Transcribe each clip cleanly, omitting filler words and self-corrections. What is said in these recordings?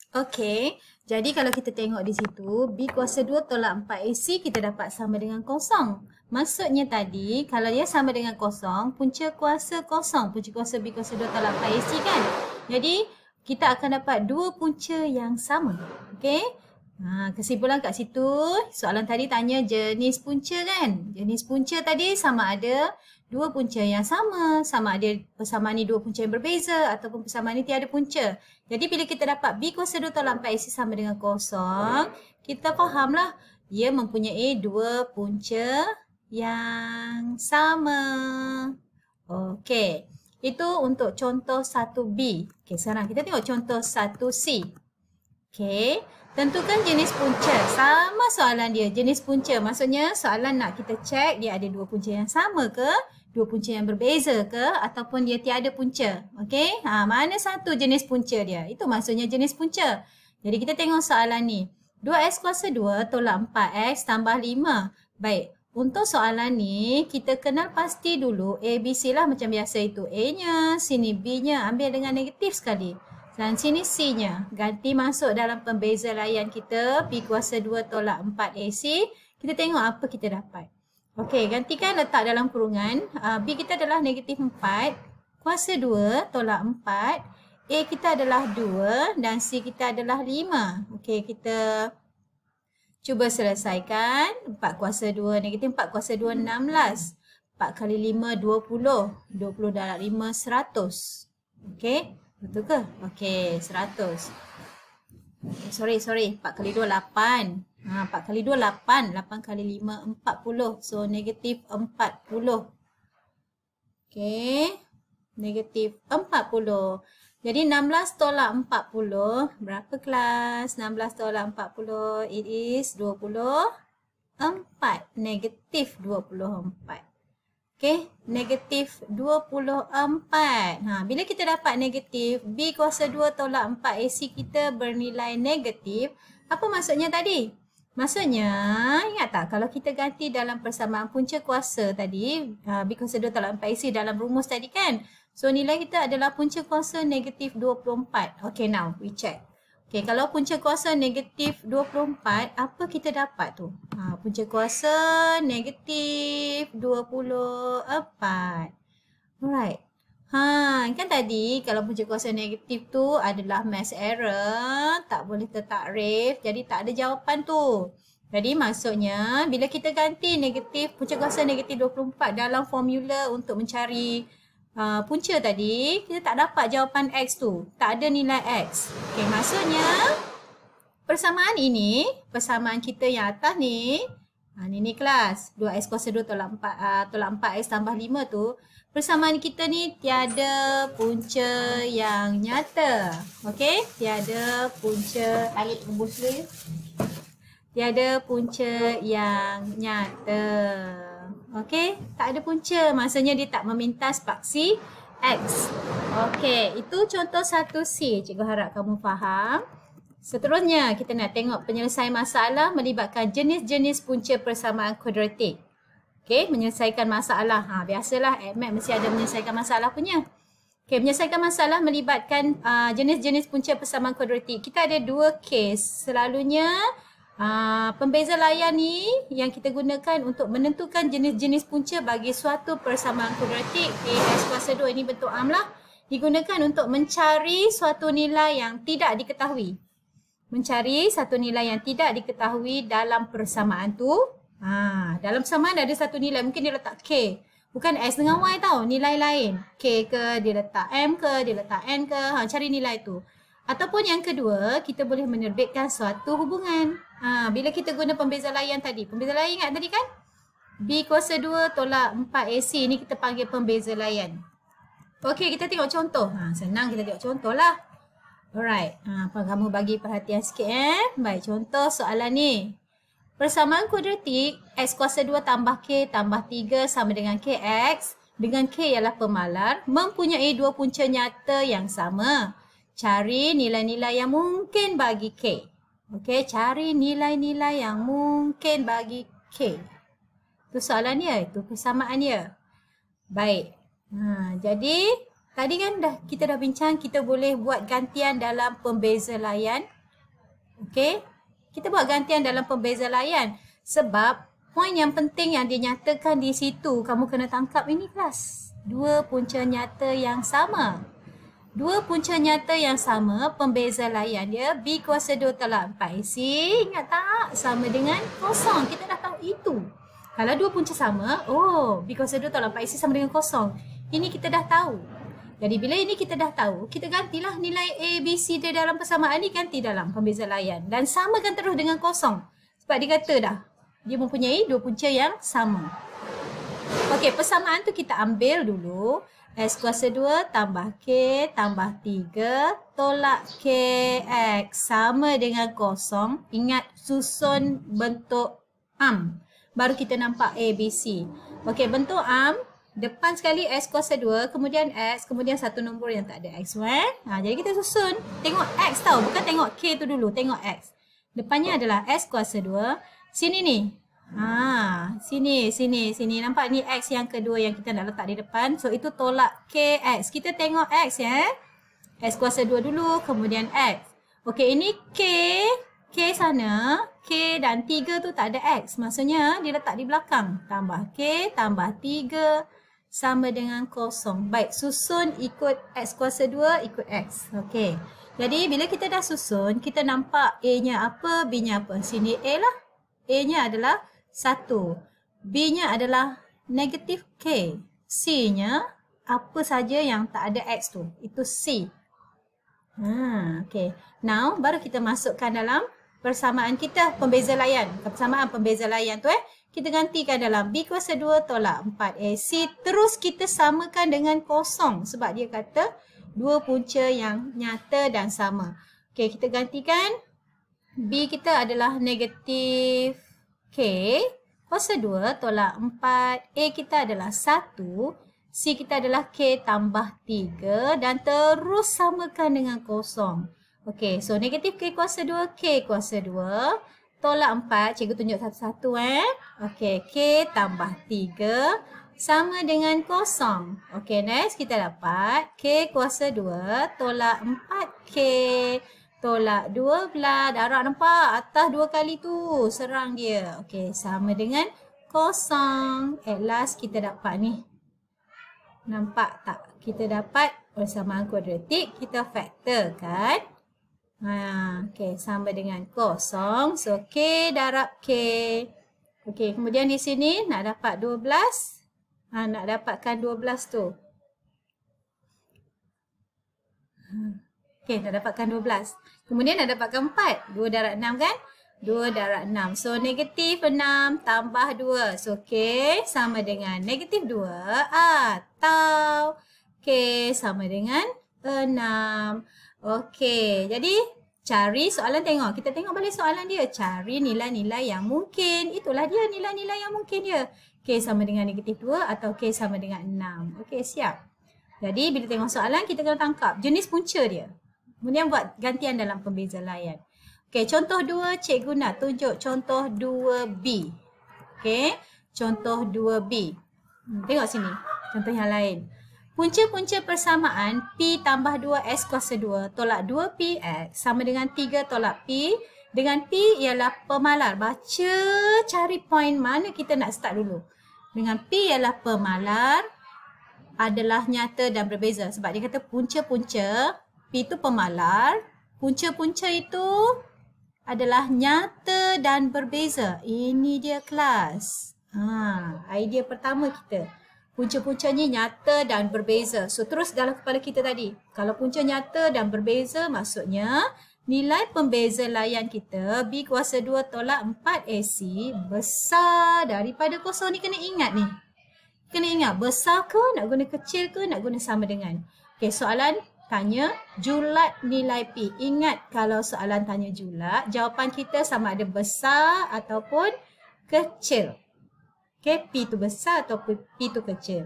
Okey, jadi kalau kita tengok di situ, B kuasa 2 tolak 4AC kita dapat sama dengan kosong. Maksudnya tadi, kalau dia sama dengan kosong, punca kuasa kosong. Punca kuasa B kuasa 2 tolak 4AC kan? Jadi, kita akan dapat dua punca yang sama. Okey? Kesimpulan kat situ, soalan tadi tanya jenis punca kan? Jenis punca tadi sama ada dua punca yang sama ada persamaan ni dua punca yang berbeza ataupun persamaan ni tiada punca. Jadi bila kita dapat B kuasa 2 tolak 4AC sama dengan kosong, kita fahamlah dia mempunyai dua punca yang sama. Okey, itu untuk contoh 1B. Okey, sekarang kita tengok contoh 1C. Okey, tentukan jenis punca. Sama soalan dia, jenis punca. Maksudnya soalan nak kita cek dia ada dua punca yang sama ke, dua punca yang berbeza ke, ataupun dia tiada punca. Okey, mana satu jenis punca dia? Itu maksudnya jenis punca. Jadi kita tengok soalan ni. 2x kuasa 2 tolak 4x tambah 5. Baik, untuk soalan ni kita kenal pasti dulu A, B, C lah macam biasa itu. A-nya, sini B-nya ambil dengan negatif sekali. Dan sini C-nya. Ganti masuk dalam pembeza layan kita. B kuasa 2 tolak 4AC. Kita tengok apa kita dapat. Okey, gantikan letak dalam kurungan. B kita adalah negatif 4. Kuasa 2 tolak 4. A kita adalah 2 dan C kita adalah 5. Okey, kita cuba selesaikan. 4 kuasa 2 negatif 4 kuasa 2 16. 4 kali 5 20. 20 darab 5 100. Okey. Betul ke? Okey, 100. Sorry. 4 kali 2, 8. 4 kali 2, 8. 8 kali 5, 40. So, negatif 40. Okey. Negatif 40. Jadi, 16 tolak 40. Berapa kelas? 16 tolak 40. It is 24. Negatif 24. Okey, negatif 24. Bila kita dapat negatif, B kuasa 2 tolak 4AC kita bernilai negatif. Apa maksudnya tadi? Maksudnya, ingat tak kalau kita ganti dalam persamaan punca kuasa tadi, B kuasa 2 tolak 4AC dalam rumus tadi kan? So, nilai kita adalah punca kuasa negatif 24. Okay, now we check. Okay, kalau punca kuasa negatif 24, apa kita dapat tu? Punca kuasa negatif 24. Alright. Kan tadi kalau punca kuasa negatif tu adalah mass error, tak boleh tertakrif, jadi tak ada jawapan tu. Jadi maksudnya bila kita ganti negatif punca kuasa negatif 24 dalam formula untuk mencari punca tadi, kita tak dapat jawapan X tu. Tak ada nilai X. Okey, maksudnya persamaan ini, persamaan kita yang atas ni, ni kelas 2x kuasa 2 tolak 4x tambah 5 tu, persamaan kita ni tiada punca yang nyata. Okey, tiada punca, tarik rebus dulu. Tiada punca yang nyata. Okey, tak ada punca. Maksudnya dia tak memintas paksi X. Okey, itu contoh 1C. Cikgu harap kamu faham. Seterusnya, kita nak tengok penyelesaian masalah melibatkan jenis-jenis punca persamaan kuadratik. Okey, menyelesaikan masalah. Biasalah, AdMath mesti ada menyelesaikan masalah punya. Okey, menyelesaikan masalah melibatkan jenis-jenis punca persamaan kuadratik. Kita ada dua kes. Selalunya, pembeza layan ni yang kita gunakan untuk menentukan jenis-jenis punca bagi suatu persamaan kuadratik AS kuasa 2 ini bentuk am lah, digunakan untuk mencari suatu nilai yang tidak diketahui. Mencari satu nilai yang tidak diketahui dalam persamaan tu. Dalam persamaan ada satu nilai, mungkin dia letak K. Bukan X dengan Y tau, nilai lain. K ke, dia letak M ke, dia letak N ke, cari nilai tu. Ataupun yang kedua, kita boleh menerbitkan suatu hubungan. Bila kita guna pembeza layan tadi. Pembeza layan ingat tadi kan? B kuasa 2 tolak 4AC ni kita panggil pembeza layan. Okey, kita tengok contoh. Senang kita tengok contoh lah. Alright. Kamu bagi perhatian sikit Baik, contoh soalan ni. Persamaan kuadratik X kuasa 2 tambah K tambah 3 sama dengan KX. Dengan K ialah pemalar. Mempunyai dua punca nyata yang sama. Cari nilai-nilai yang mungkin bagi K. Okey, cari nilai-nilai yang mungkin bagi K. Itu soalan dia, itu persamaan dia. Baik. Jadi, tadi kan kita dah bincang kita boleh buat gantian dalam pembeza layan. Okey. Kita buat gantian dalam pembeza layan. Sebab poin yang penting yang dinyatakan di situ, kamu kena tangkap ini kelas. Dua punca nyata yang sama. Dua punca nyata yang sama, pembeza layan dia B kuasa 2 tolak 4AC. Ingat tak? Sama dengan kosong. Kita dah tahu itu. Kalau dua punca sama, B kuasa 2 tolak 4AC sama dengan kosong. Ini kita dah tahu. Jadi bila ini kita dah tahu, kita gantilah nilai A, B, C dia dalam persamaan ni, ganti dalam pembeza layan. Dan samakan terus dengan kosong. Sebab dia kata dah, dia mempunyai dua punca yang sama. Okey, persamaan tu kita ambil dulu. S kuasa 2 tambah K tambah 3 tolak KX sama dengan kosong. Ingat susun bentuk am. Baru kita nampak A, B, C. Okey, bentuk am. Depan sekali S kuasa 2, kemudian X, kemudian satu nombor yang tak ada X1. Jadi kita susun. Tengok X tau, bukan tengok K tu dulu, tengok X. Depannya adalah S kuasa 2. Sini ni. Sini. Nampak ni X yang kedua yang kita nak letak di depan. So itu tolak KX. Kita tengok X ya. S kuasa 2 dulu, kemudian X. Okey, ini K sana. K dan 3 tu tak ada X. Maksudnya dia letak di belakang. Tambah K, tambah 3. Sama dengan kosong. Baik, susun ikut X kuasa 2 ikut X. Okey. Jadi bila kita dah susun, kita nampak A-nya apa, B-nya apa. Sini A lah. A-nya adalah 1. B-nya adalah negatif K. C-nya apa saja yang tak ada X tu. Itu C. Okey. Now, baru kita masukkan dalam persamaan kita, pembeza layan. Persamaan pembeza layan tu kita gantikan dalam B kuasa 2 tolak 4AC. Terus kita samakan dengan kosong. Sebab dia kata dua punca yang nyata dan sama. Okey, kita gantikan. B kita adalah negatif K kuasa 2 tolak 4. A kita adalah 1. C kita adalah K tambah 3. Dan terus samakan dengan kosong. Okey, so negatif K kuasa 2, K kuasa 2. Tolak 4, cikgu tunjuk satu-satu Okey, K tambah 3 sama dengan kosong. Okey, next kita dapat K kuasa 2 tolak 4K tolak 12. Darab nampak? Atas 2 kali tu. Serang dia. Okey, sama dengan kosong. At last kita dapat ni. Nampak tak? Kita dapat persamaan kuadratik. Kita factor kan? Okey, sama dengan kosong. So, K darab K. Okey, kemudian di sini nak dapat 12. Nak dapatkan 12 tu. Okey, nak dapatkan 12. Kemudian nak dapatkan 4. 2 darab 6 kan? 2 darab 6. So, negatif 6 tambah 2. So, K sama dengan negatif 2 atau K sama dengan 6. Okey, jadi cari soalan tengok. Kita tengok balik soalan dia. Cari nilai-nilai yang mungkin. Itulah dia nilai-nilai yang mungkin dia. K sama dengan negatif 2 atau K sama dengan 6. Okey, siap. Jadi bila tengok soalan kita kena tangkap jenis punca dia. Kemudian buat gantian dalam pembeza layan. Okey, contoh 2 cikgu nak tunjuk contoh 2B. Okey, contoh 2B. Tengok sini. Contoh yang lain. Punca-punca persamaan P tambah 2S kuasa 2 tolak 2PX sama dengan 3 tolak P. Dengan P ialah pemalar. Baca, cari poin mana kita nak start dulu. Dengan P ialah pemalar adalah nyata dan berbeza. Sebab dia kata punca-punca, P itu pemalar. Punca-punca itu adalah nyata dan berbeza. Ini dia kelas. Idea pertama kita. Punca-puncanya nyata dan berbeza. So, terus dalam kepala kita tadi. Kalau punca nyata dan berbeza, maksudnya nilai pembeza layan kita, B kuasa 2 tolak 4AC, besar daripada kosong ni. Kena ingat ni. Kena ingat, besar ke, nak guna kecil ke, nak guna sama dengan. Okey, soalan tanya julat nilai P. Ingat kalau soalan tanya julat, jawapan kita sama ada besar ataupun kecil. Okay, P tu besar atau P tu kecil.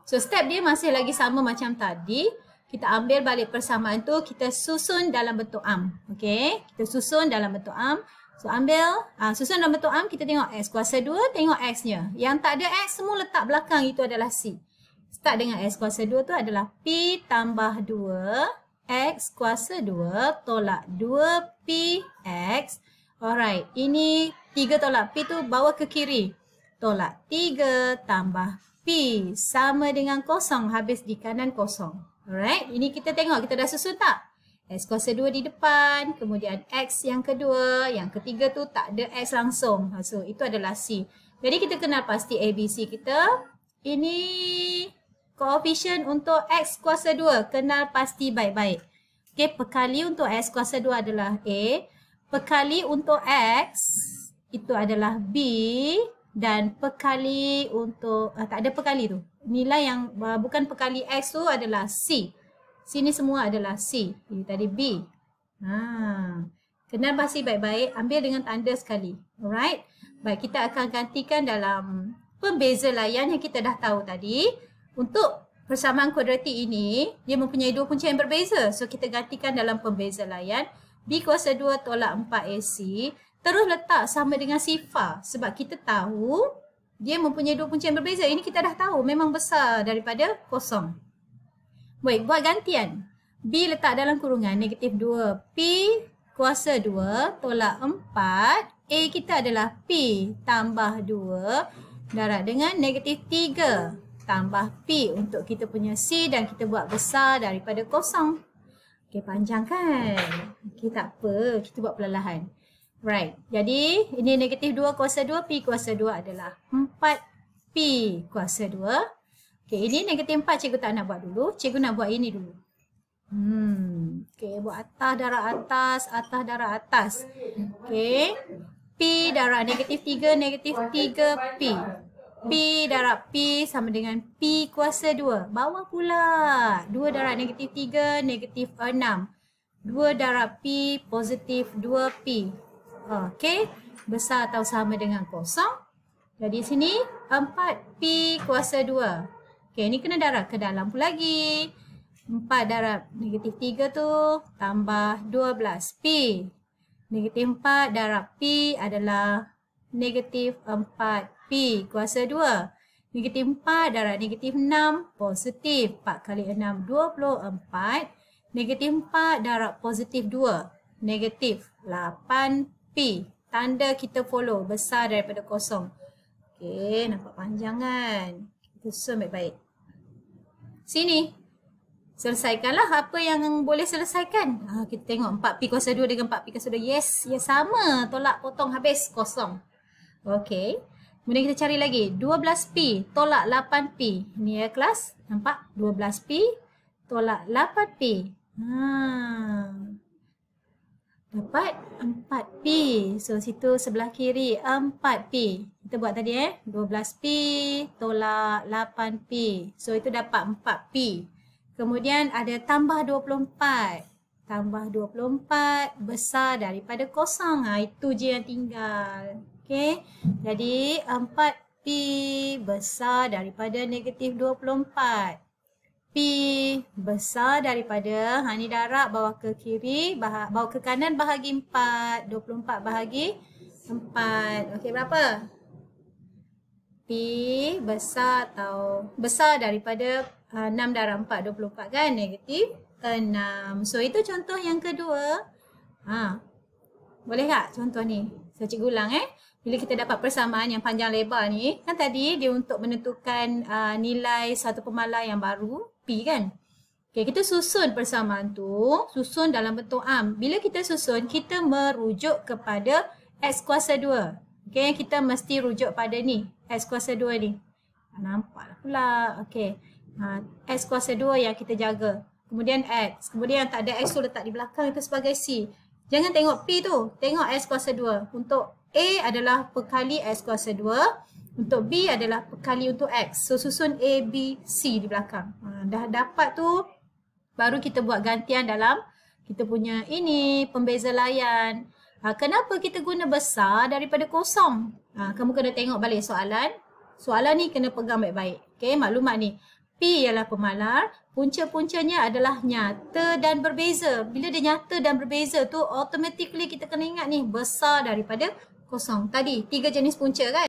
So, step dia masih lagi sama macam tadi. Kita ambil balik persamaan tu, kita susun dalam bentuk am. Okay, kita susun dalam bentuk am. So, ambil, susun dalam bentuk am, kita tengok X kuasa 2, tengok X-nya. Yang tak ada X, semua letak belakang, itu adalah C. Start dengan S kuasa 2 tu adalah P tambah 2. X kuasa 2 tolak 2PX. Alright, ini 3 tolak P tu bawa ke kiri. Tolak 3 tambah P sama dengan kosong, habis di kanan kosong. Alright, ini kita tengok, kita dah susun tak? X kuasa 2 di depan, kemudian X yang kedua, yang ketiga tu tak ada X langsung. So, itu adalah C. Jadi, kita kenal pasti ABC kita. Ini koefisien untuk X kuasa 2, kenal pasti baik-baik. Okay, perkali untuk X kuasa 2 adalah A. Perkali untuk X, itu adalah B. Dan perkali untuk, tak ada perkali tu. Nilai yang bukan perkali X tu adalah C. Sini semua adalah C. Ini tadi B. Kenal pasti baik-baik, ambil dengan tanda sekali. Alright. Baik, kita akan gantikan dalam pembeza layan yang kita dah tahu tadi. Untuk persamaan kuadratik ini, dia mempunyai dua punca yang berbeza. So, kita gantikan dalam pembeza layan. B kuasa 2 tolak 4AC. Terus letak sama dengan sifar. Sebab kita tahu dia mempunyai dua punca yang berbeza. Ini kita dah tahu memang besar daripada kosong. Baik, buat gantian. B letak dalam kurungan negatif 2. P kuasa 2 tolak 4. A kita adalah P tambah 2 darab dengan negatif 3 tambah P untuk kita punya C dan kita buat besar daripada kosong. Okey, panjang kan? Okey, tak apa. Kita buat perlahan. Right. Jadi, ini negatif 2 kuasa 2. P kuasa 2 adalah 4P kuasa 2. Okey, ini negatif 4 cikgu tak nak buat dulu. Cikgu nak buat ini dulu. Okey, buat atas darab atas, atas darab atas. Okey. P darab negatif 3, negatif 3P. P darab P sama dengan P kuasa 2. Bawah pula. 2 darab negatif 3, negatif 6. 2 darab P, positif 2P. Okey. Besar atau sama dengan kosong. Jadi sini 4P kuasa 2. Okey, ini kena darab ke dalam pun lagi. 4 darab negatif 3 tu tambah 12P. Negatif 4 darab P adalah negatif 4P kuasa 2. Negatif 4 darab negatif 6 positif. 4 kali 6 24. Negatif 4 darab positif 2. Negatif 8P. Tanda kita follow besar daripada kosong. Okey, nampak panjang kan? Kita susun baik-baik. Sini. Selesaikanlah apa yang boleh selesaikan. Kita tengok 4P kuasa 2 dengan 4P kuasa 2. Yes, ya sama. Tolak, potong, habis. Kosong. Okey. Kemudian kita cari lagi. 12P tolak 8P. Ini ya kelas. Nampak? 12P tolak 8P. Dapat 4P. So, situ sebelah kiri 4P. Kita buat tadi 12P tolak 8P. So, itu dapat 4P. Kemudian ada tambah 24. Tambah 24 besar daripada kosong. Itu je yang tinggal. Okey. Jadi 4P besar daripada negatif 24. P besar daripada, ni darab bawa ke kiri, bawa ke kanan bahagi 4. 24 bahagi 4. Okey, berapa? P besar atau besar daripada 6 darab 4, 24 kan? Negatif 6. So, itu contoh yang kedua. Boleh tak contoh ni? Saya cikgu ulang Bila kita dapat persamaan yang panjang lebar ni, kan tadi dia untuk menentukan nilai satu pemalar yang baru, P kan? Okay, kita susun persamaan tu, susun dalam bentuk am. Bila kita susun, kita merujuk kepada X kuasa 2. Okay, kita mesti rujuk pada ni, X kuasa 2 ni. Nampak pula. Okay. X kuasa 2 yang kita jaga. Kemudian X. Kemudian yang tak ada X tu letak di belakang itu sebagai C. Jangan tengok P tu. Tengok X kuasa 2. Untuk A adalah perkali X kuasa 2. Untuk B adalah perkali untuk X. So, susun A, B, C di belakang. Dah dapat tu. Baru kita buat gantian dalam kita punya ini. Pembeza layan. Kenapa kita guna besar daripada kosong? Kamu kena tengok balik soalan. Soalan ni kena pegang baik-baik. Okay, maklumat ni. P ialah pemalar, punca-puncanya adalah nyata dan berbeza. Bila dia nyata dan berbeza tu, automatically kita kena ingat ni besar daripada kosong. Tadi 3 jenis punca kan?